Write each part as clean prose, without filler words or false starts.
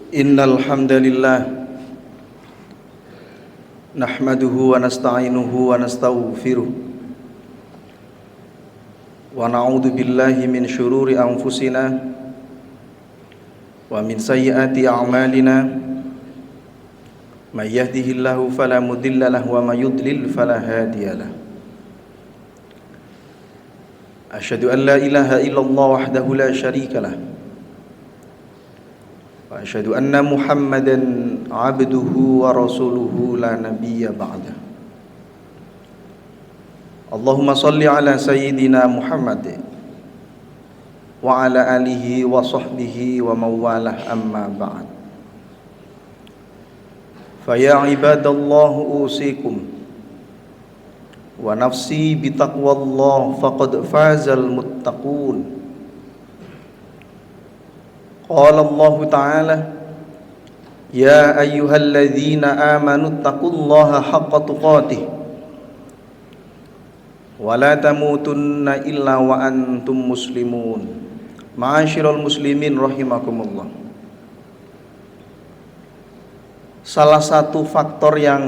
Innal hamdalillah nahmaduhu wa nasta'inuhu wa nastaghfiruh wa na'udzu billahi min syururi anfusina wa min sayyiati a'malina may yahdihillahu fala mudilla lahu wa may yudlil fala hadiyalah. Asyhadu an la ilaha illallah wahdahu la syarikalah wa asyhadu anna Muhammadan abduhu wa rasuluhu la nabiyya ba'da. Allahumma salli ala sayyidina Muhammad wa ala alihi wa sahbihi wa mawalah amma ba'd. Fa ya ibadallah usikum wa nafsi bitaqwallah faqad fazal muttaqun. Qala Allah Ta'ala ya ayyuhalladzina amanu taqullaha haqqa tuqatih wa la tamutunna illa wa antum muslimun. Ma'asyiral muslimin rahimakumullah. Salah satu faktor yang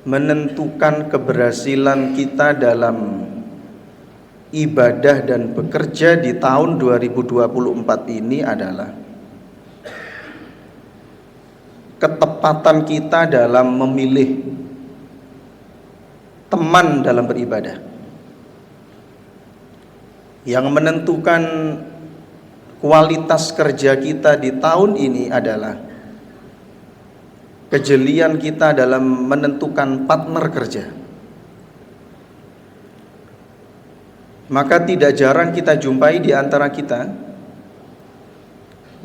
menentukan keberhasilan kita dalam ibadah dan bekerja di tahun 2024 ini adalah ketepatan kita dalam memilih teman dalam beribadah. Yang menentukan kualitas kerja kita di tahun ini adalah kejelian kita dalam menentukan partner kerja. Maka tidak jarang kita jumpai di antara kita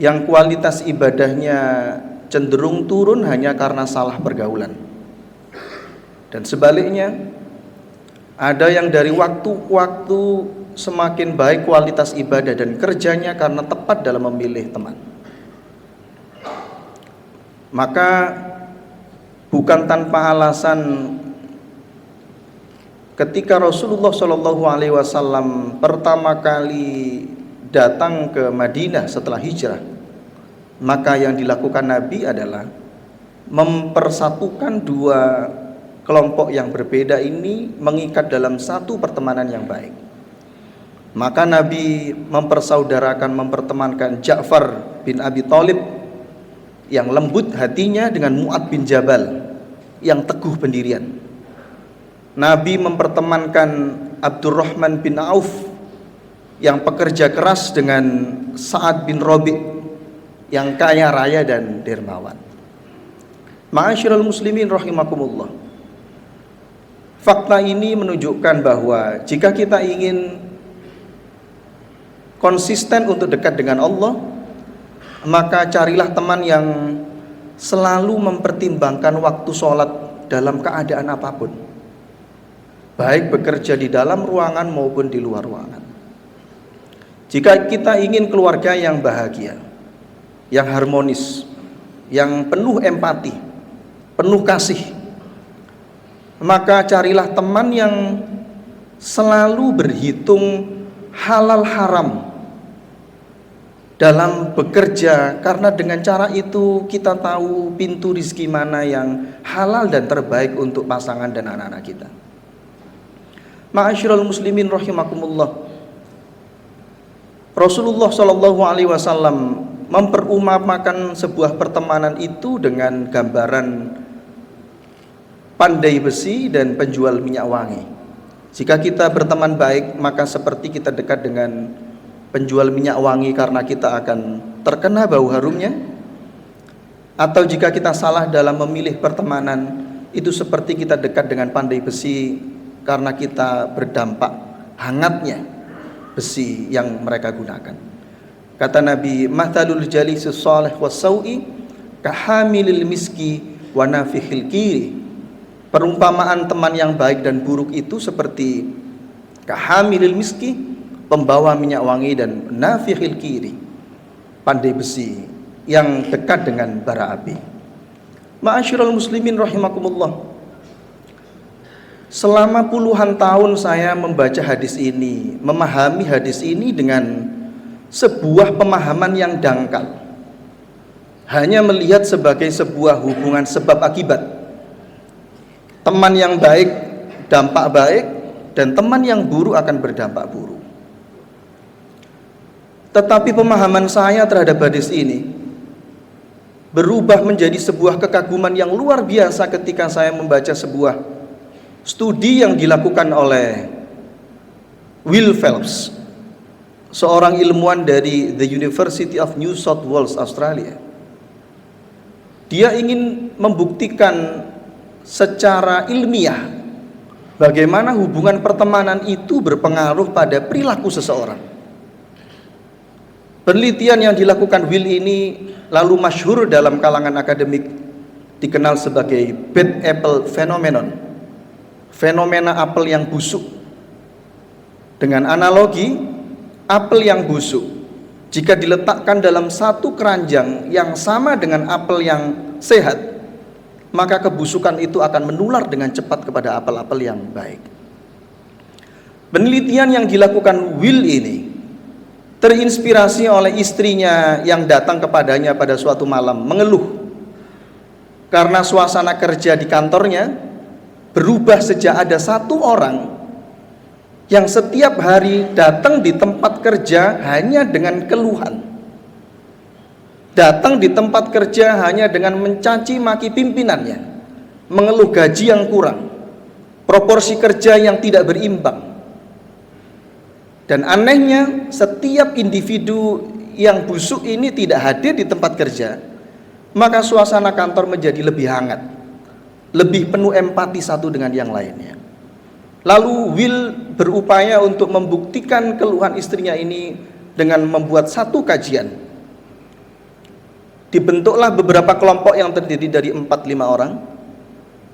yang kualitas ibadahnya cenderung turun hanya karena salah pergaulan. Dan sebaliknya, ada yang dari waktu ke waktu semakin baik kualitas ibadah dan kerjanya karena tepat dalam memilih teman. Maka bukan tanpa alasan ketika Rasulullah SAW pertama kali datang ke Madinah setelah hijrah, maka yang dilakukan Nabi adalah mempersatukan dua kelompok yang berbeda ini, mengikat dalam satu pertemanan yang baik. Maka Nabi mempersaudarakan, mempertemankan Ja'far bin Abi Thalib yang lembut hatinya dengan Mu'ad bin Jabal yang teguh pendirian. Nabi mempertemankan Abdurrahman bin Auf yang pekerja keras dengan Sa'ad bin Rabi' yang kaya raya dan dermawan. Ma'asyiral muslimin rahimakumullah. Fakta ini menunjukkan bahwa jika kita ingin konsisten untuk dekat dengan Allah, maka carilah teman yang selalu mempertimbangkan waktu sholat dalam keadaan apapun, baik bekerja di dalam ruangan maupun di luar ruangan. Jika kita ingin keluarga yang bahagia, yang harmonis, yang penuh empati, penuh kasih, maka carilah teman yang selalu berhitung halal haram dalam bekerja, karena dengan cara itu kita tahu pintu rizki mana yang halal dan terbaik untuk pasangan dan anak-anak kita. Ma'asyiral muslimin rahimakumullah. Rasulullah SAW memperumpamakan sebuah pertemanan itu dengan gambaran pandai besi dan penjual minyak wangi. Jika kita berteman baik, maka seperti kita dekat dengan penjual minyak wangi karena kita akan terkena bau harumnya. Atau jika kita salah dalam memilih pertemanan, itu seperti kita dekat dengan pandai besi karena kita berdampak hangatnya besi yang mereka gunakan. Kata Nabi, "Mathalul jalisus shalih was-sau'i kahamilil miski wa nafihil kiri." Perumpamaan teman yang baik dan buruk itu seperti kahamilil miski, pembawa minyak wangi, dan nafihil kiri, pandai besi yang dekat dengan bara api. Ma'asyiral muslimin rahimakumullah. Selama puluhan tahun saya membaca hadis ini, memahami hadis ini dengan sebuah pemahaman yang dangkal. Hanya melihat sebagai sebuah hubungan sebab akibat. Teman yang baik dampak baik, dan teman yang buruk akan berdampak buruk. Tetapi pemahaman saya terhadap hadis ini berubah menjadi sebuah kekaguman yang luar biasa ketika saya membaca sebuah studi yang dilakukan oleh Will Phelps, seorang ilmuwan dari The University of New South Wales, Australia. Dia ingin membuktikan secara ilmiah bagaimana hubungan pertemanan itu berpengaruh pada perilaku seseorang. Penelitian yang dilakukan Will ini lalu masyhur dalam kalangan akademik, dikenal sebagai bad apple phenomenon, fenomena apel yang busuk. Dengan analogi, apel yang busuk jika diletakkan dalam satu keranjang yang sama dengan apel yang sehat, maka kebusukan itu akan menular dengan cepat kepada apel-apel yang baik. Penelitian yang dilakukan Will ini terinspirasi oleh istrinya yang datang kepadanya pada suatu malam mengeluh karena suasana kerja di kantornya berubah sejak ada satu orang yang setiap hari datang di tempat kerja hanya dengan keluhan. Datang di tempat kerja hanya dengan mencaci maki pimpinannya, mengeluh gaji yang kurang, proporsi kerja yang tidak berimbang. Dan anehnya, setiap individu yang busuk ini tidak hadir di tempat kerja, maka suasana kantor menjadi lebih hangat, lebih penuh empati satu dengan yang lainnya. Lalu Will berupaya untuk membuktikan keluhan istrinya ini dengan membuat satu kajian. Dibentuklah beberapa kelompok yang terdiri dari 4-5 orang,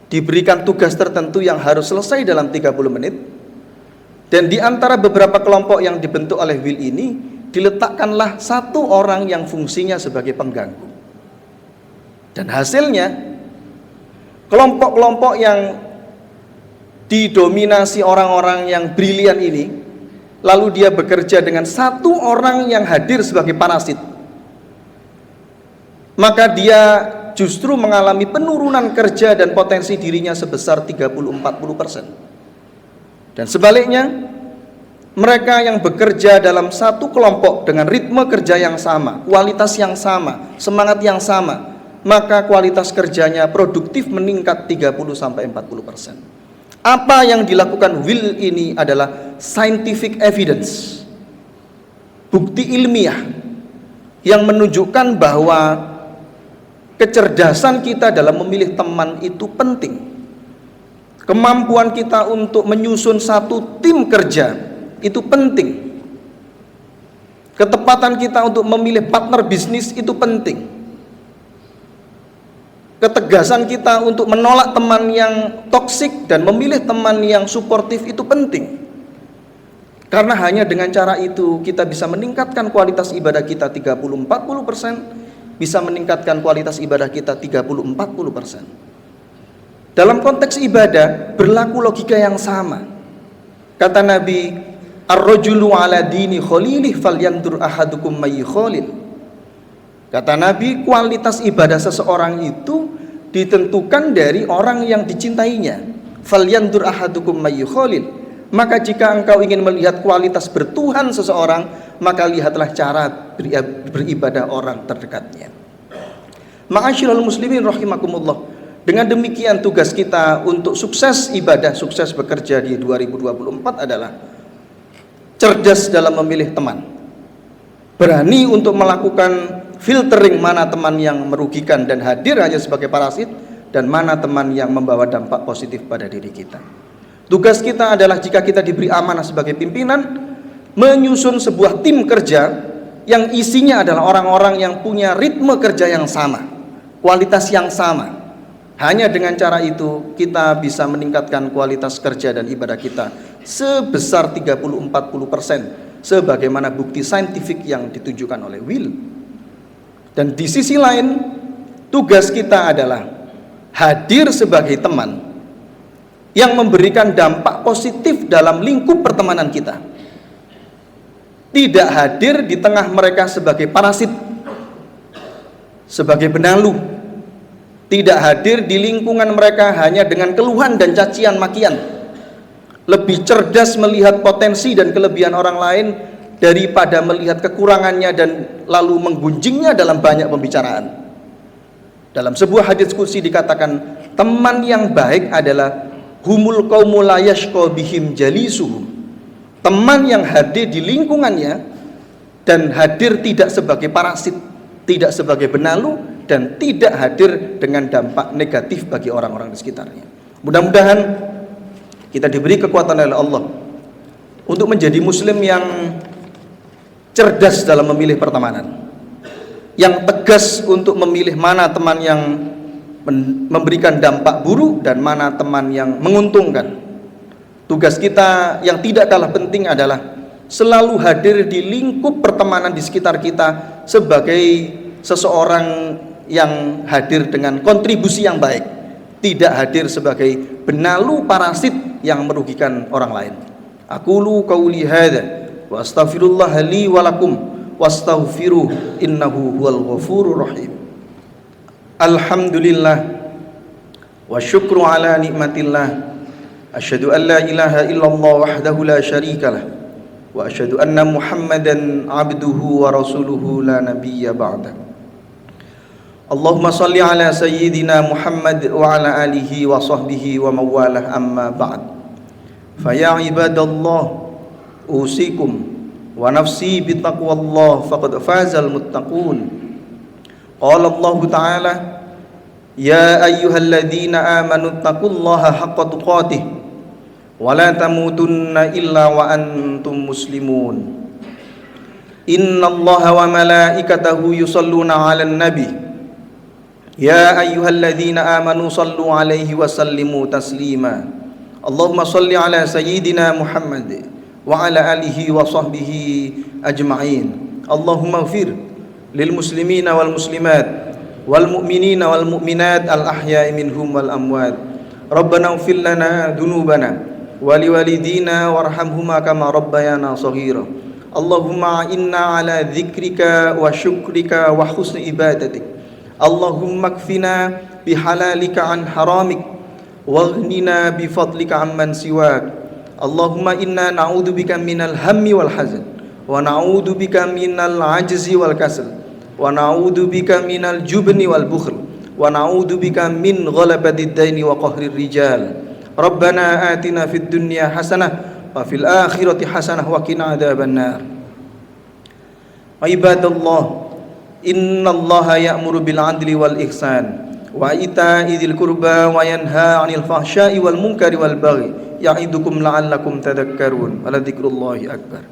diberikan tugas tertentu yang harus selesai dalam 30 menit, dan di antara beberapa kelompok yang dibentuk oleh Will ini diletakkanlah satu orang yang fungsinya sebagai pengganggu. Dan hasilnya, kelompok-kelompok yang didominasi orang-orang yang brilian ini, lalu dia bekerja dengan satu orang yang hadir sebagai parasit, maka dia justru mengalami penurunan kerja dan potensi dirinya sebesar 30-40%. Dan sebaliknya, mereka yang bekerja dalam satu kelompok dengan ritme kerja yang sama, kualitas yang sama, semangat yang sama, maka kualitas kerjanya produktif meningkat 30-40%. Apa yang dilakukan Will ini adalah scientific evidence, bukti ilmiah yang menunjukkan bahwa kecerdasan kita dalam memilih teman itu penting. Kemampuan kita untuk menyusun satu tim kerja itu penting. Ketepatan kita untuk memilih partner bisnis itu penting. Ketegasan kita untuk menolak teman yang toksik dan memilih teman yang suportif itu penting. Karena hanya dengan cara itu kita bisa meningkatkan kualitas ibadah kita 30-40%, bisa meningkatkan kualitas ibadah kita 30-40%. Dalam konteks ibadah berlaku logika yang sama. Kata Nabi, ar-rajulu ala dini khalilih falyandur ahadukum may khalil. Kata Nabi, kualitas ibadah seseorang itu ditentukan dari orang yang dicintainya. Falyandur ahadukum may khalil. Maka jika engkau ingin melihat kualitas bertuhan seseorang, maka lihatlah cara beribadah orang terdekatnya. Ma'asyiral muslimin rahimakumullah. Dengan demikian tugas kita untuk sukses ibadah, sukses bekerja di 2024 adalah cerdas dalam memilih teman. Berani untuk melakukan filtering mana teman yang merugikan dan hadir hanya sebagai parasit, dan mana teman yang membawa dampak positif pada diri kita. Tugas kita adalah jika kita diberi amanah sebagai pimpinan, menyusun sebuah tim kerja yang isinya adalah orang-orang yang punya ritme kerja yang sama, kualitas yang sama. Hanya dengan cara itu kita bisa meningkatkan kualitas kerja dan ibadah kita sebesar 30-40%, sebagaimana bukti saintifik yang ditunjukkan oleh Will. Dan di sisi lain, tugas kita adalah hadir sebagai teman yang memberikan dampak positif dalam lingkup pertemanan kita. Tidak hadir di tengah mereka sebagai parasit, sebagai benalu. Tidak hadir di lingkungan mereka hanya dengan keluhan dan cacian makian. Lebih cerdas melihat potensi dan kelebihan orang lain daripada melihat kekurangannya dan lalu menggunjingnya dalam banyak pembicaraan. Dalam sebuah hadits qudsi dikatakan, teman yang baik adalah humul qaumul la yashqa bihim jalisuhum. Teman yang hadir di lingkungannya dan hadir tidak sebagai parasit, tidak sebagai benalu, dan tidak hadir dengan dampak negatif bagi orang-orang di sekitarnya. Mudah-mudahan kita diberi kekuatan oleh Allah untuk menjadi muslim yang cerdas dalam memilih pertemanan, yang tegas untuk memilih mana teman yang memberikan dampak buruk dan mana teman yang menguntungkan. Tugas kita yang tidak kalah penting adalah selalu hadir di lingkup pertemanan di sekitar kita sebagai seseorang yang hadir dengan kontribusi yang baik, tidak hadir sebagai benalu parasit yang merugikan orang lain. Aqulu qauli hadza wa astaghfirullah li wa lakum wastaghfiruh innahu huwal ghafurur rahim. Alhamdulillah wa syukru ala nikmatillah, asyhadu an la ilaha illallah wahdahu la syarikalah wa asyhadu anna muhammadan abduhu wa rasuluhu la nabiyya ba'da. Allahumma salli ala sayyidina Muhammad wa ala alihi wa sahbihi wa mawalah, amma ba'd. Faya ibadallah, usikum wa nafsi bitaqwallah faqad fazal muttaqun. Qala Allah Ta'ala, ya ayyuhalladzina amanu taqullaha haqqa tuqatih wa la tamutunna illa wa antum muslimun. Innallaha wa malaikatahu yusalluna 'alan nabi. Ya ayyuhalladzina amanu sallu 'alaihi wa sallimu taslima. Allahumma salli 'ala sayyidina Muhammad wa 'ala alihi wa sahbihi ajma'in. Allahumma ighfir lil muslimina wal muslimat wal mu'minina wal mu'minat al ahya'i minhum wal amwat. Rabbana ighfir lana dhunubana wa liwalidina warhamhuma kama rabbayana shaghira. Allahumma inna ala dzikrika wa syukrika wa husni ibadatik. Allahumma kfina bihalalika an haramik waghnina bifadlika amman siwak. Allahumma inna na'udzubika minal hammi wal hazan wa na'udzubika minal ajzi wal kasal wa na'udzubika minal jubni wal bukhl wa na'udzubika min ghalabatid daini wa qahrir rijal. Rabbana atina fid dunya hasanah wa fil akhirati hasanah wa qina adzabannar. Ibadallah, innallaha ya'muru bil 'adli wal ihsan wa ita'i dzil qurba wa yanha 'anil fahsya'i wal munkari wal baghi ya'idukum la'allakum tadhakkarun. Wa la dzikrullahi akbar.